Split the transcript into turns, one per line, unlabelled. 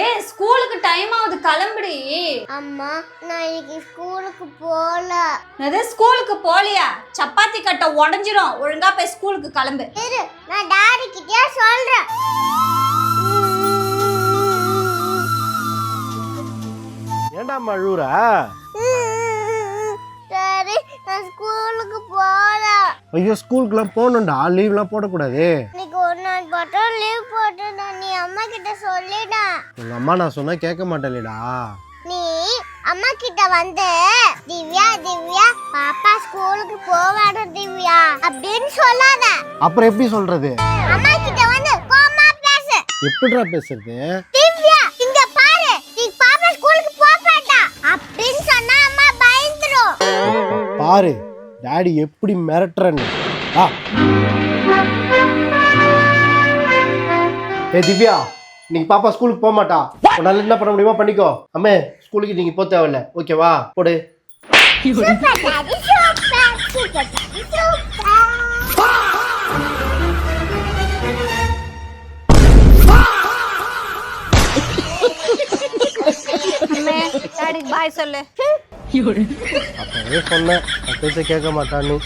ஏய் ஸ்கூலுக்கு டைம் ஆகுது, கிளம்புடி.
அம்மா நான் இன்னைக்கு ஸ்கூலுக்கு போல.
அதே ஸ்கூலுக்கு போலியா? சப்பாத்தி கட்ட உடைஞ்சிரும். ஒழுங்கா போய் ஸ்கூலுக்கு கிளம்பு.
இரு நான் டாடி கிட்டே சொல்றேன்.
ஏண்டா அழுவுற?
டாடி நான் ஸ்கூலுக்கு போல.
ஐயோ ஸ்கூலுக்குலாம் போகணும்டா, லீவ்லாம் போடக்கூடாது.
இன்னைக்கு ஒரு நாள் மட்டும் லீவ் போட்டுடா. நீ அம்மா கிட்ட சொல்லிடா.
உங்க அம்மா நான் சொன்னா கேட்க மாட்டேன்டா.
நீ அம்மா கிட்ட வந்து திவ்யா திவ்யா பாப்பா ஸ்கூலுக்கு போவாட திவ்யா அப்படின்னு சொல்லாத.
அப்புறம் எப்படி சொல்றது?
அம்மா கிட்ட வந்து கோமா பேசு.
எப்படிடா பேசுறது?
திவ்யா இங்க பாரு, நீ பாப்பா ஸ்கூலுக்கு போவாடா அப்படின்னு சொன்னா அம்மா பயந்துரும்.
பாரு டாடி எப்படி மிரட்டுறன்னு. ஏய் திவ்யா, நீங்க பாப்பா ஸ்கூலுக்கு போக மாட்டா. உன்னால என்ன பண்ண முடியுமா பண்ணிக்கோ. அம்மே ஸ்கூலுக்கு நீங்க போக தேவையில்ல, ஓகேவா? போடு.
Super daddy, super super daddy, super.
அம்மே டாடி பாய் சொல்லு.
அப்பவே சொன்னேன் பேச கேட்க மாட்டான்னு.